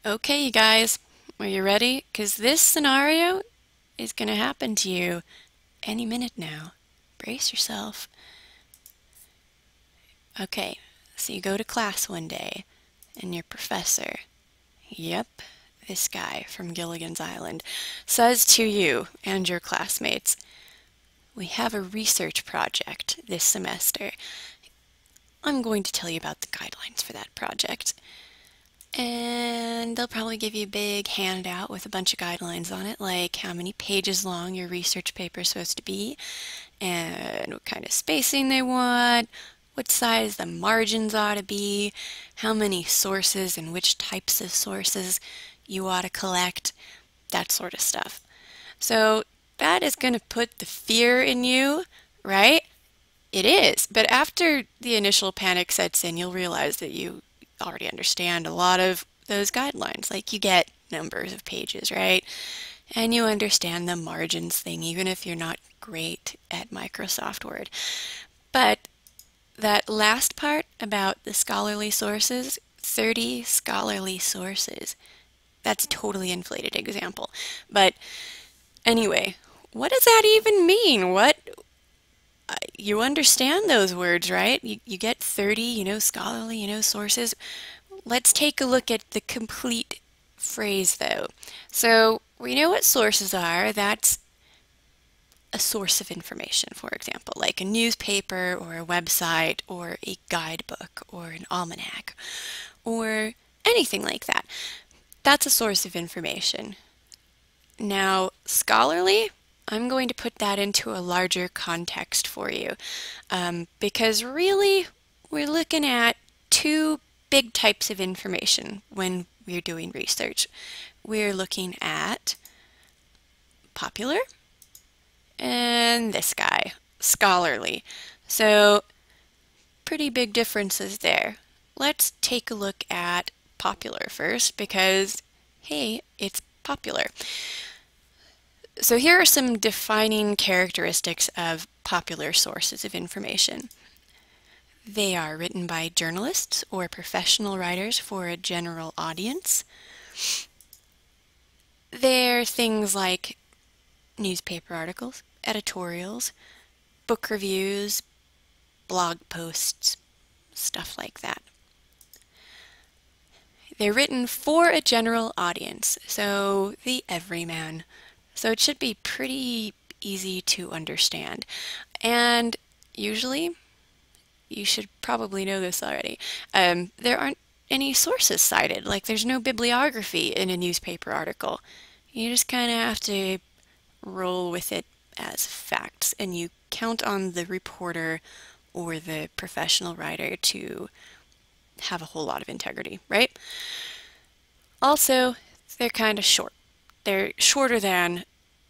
Okay, you guys, are you ready? Because this scenario is going to happen to you any minute now. Brace yourself. Okay, so you go to class one day, and your professor, yep, this guy from Gilligan's Island, says to you and your classmates, "We have a research project this semester. I'm going to tell you about the guidelines for that project." And they'll probably give you a big handout with a bunch of guidelines on it, like how many pages long your research paper is supposed to be, and what kind of spacing they want, what size the margins ought to be, how many sources and which types of sources you ought to collect, that sort of stuff. So that is going to put the fear in you, right? It is, but after the initial panic sets in, you'll realize that you already understand a lot of those guidelines. Like you get numbers of pages, right? And you understand the margins thing, even if you're not great at Microsoft Word. But that last part about the scholarly sources, 30 scholarly sources, that's a totally inflated example. But anyway, what does that even mean? You understand those words, right? You get 30, scholarly, sources. Let's take a look at the complete phrase, though. So we know what sources are. That's a source of information, for example, like a newspaper or a website or a guidebook or an almanac or anything like that. That's a source of information. Now, scholarly, I'm going to put that into a larger context for you because really we're looking at two big types of information when we're doing research. We're looking at popular and this guy, scholarly. So pretty big differences there. Let's take a look at popular first because, hey, it's popular. So here are some defining characteristics of popular sources of information. They are written by journalists or professional writers for a general audience. They're things like newspaper articles, editorials, book reviews, blog posts, stuff like that. They're written for a general audience, so the everyman. So it should be pretty easy to understand. And usually, you should probably know this already, there aren't any sources cited. Like there's no bibliography in a newspaper article. You just kind of have to roll with it as facts, and you count on the reporter or the professional writer to have a whole lot of integrity, right? Also, they're kind of short. They're shorter than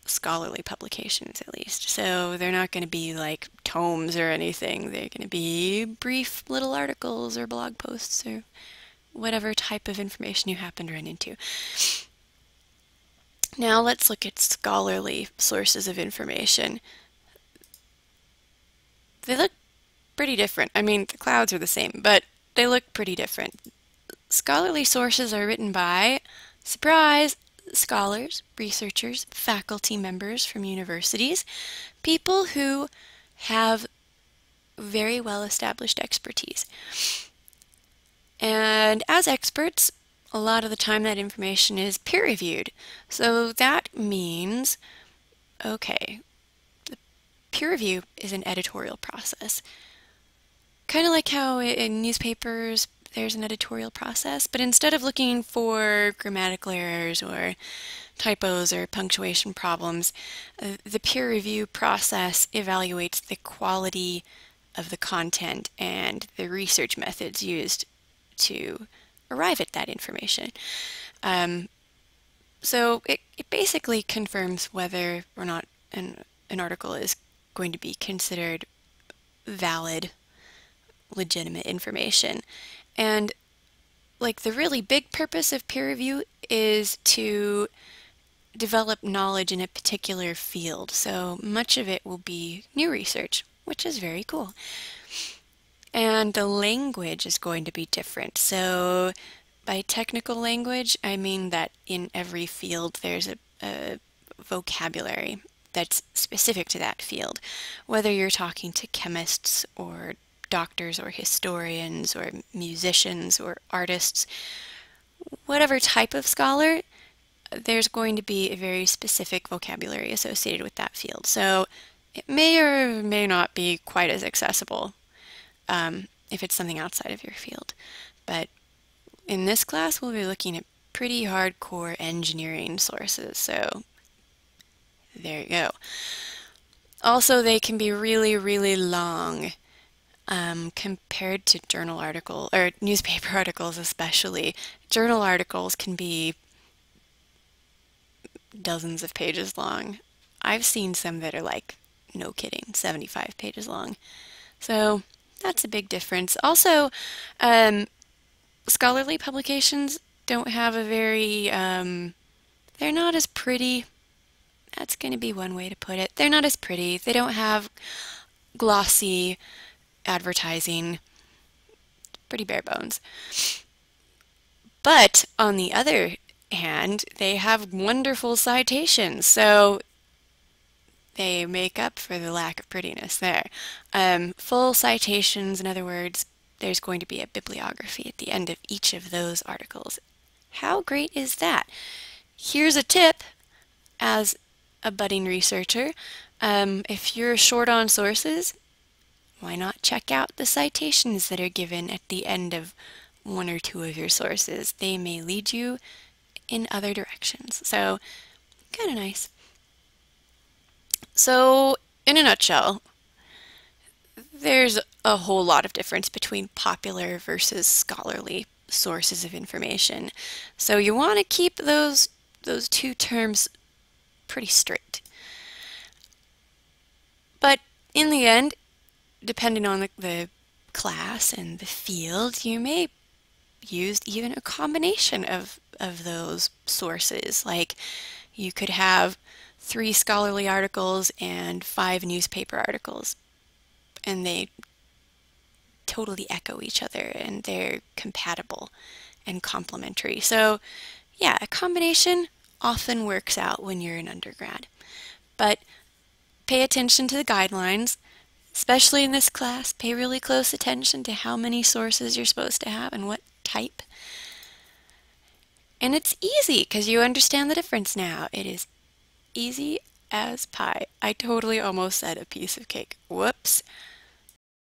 scholarly publications, at least. So they're not going to be like tomes or anything. They're going to be brief little articles or blog posts or whatever type of information you happen to run into. Now let's look at scholarly sources of information. They look pretty different. I mean, the clouds are the same, but they look pretty different. Scholarly sources are written by, surprise, scholars, researchers, faculty members from universities, people who have very well-established expertise. And as experts, a lot of the time that information is peer-reviewed. So that means, okay, the peer review is an editorial process. Kind of like how in newspapers there's an editorial process, but instead of looking for grammatical errors or typos or punctuation problems, the peer review process evaluates the quality of the content and the research methods used to arrive at that information. So it basically confirms whether or not an article is going to be considered valid, legitimate information. And like the really big purpose of peer review is to develop knowledge in a particular field. So much of it will be new research, which is very cool. And the language is going to be different. So By technical language, I mean that in every field there's a vocabulary that's specific to that field. Whether you're talking to chemists or doctors or historians or musicians or artists, whatever type of scholar, there's going to be a very specific vocabulary associated with that field. So it may or may not be quite as accessible if it's something outside of your field. But in this class, we'll be looking at pretty hardcore engineering sources. So there you go. Also, they can be really, really long compared to journal article or newspaper articles especially. Journal articles can be dozens of pages long. I've seen some that are like, no kidding, 75 pages long. So that's a big difference. Also, scholarly publications don't have a very, they're not as pretty. That's going to be one way to put it. They're not as pretty. They don't have glossy advertising. Pretty bare bones. But on the other hand, they have wonderful citations, so they make up for the lack of prettiness there. Full citations, in other words, there's going to be a bibliography at the end of each of those articles. How great is that? Here's a tip as a budding researcher. If you're short on sources, why not check out the citations that are given at the end of one or two of your sources? They may lead you in other directions. So, kind of nice. So, in a nutshell, there's a whole lot of difference between popular versus scholarly sources of information. So you want to keep those two terms pretty strict. But in the end, depending on the class and the field, you may use even a combination of those sources. Like you could have 3 scholarly articles and 5 newspaper articles, and they totally echo each other and they're compatible and complementary. So yeah, a combination often works out when you're an undergrad. But pay attention to the guidelines, especially in this class. Pay really close attention to how many sources you're supposed to have and what type. And it's easy because you understand the difference now. It is easy as pie. I totally almost said a piece of cake. Whoops.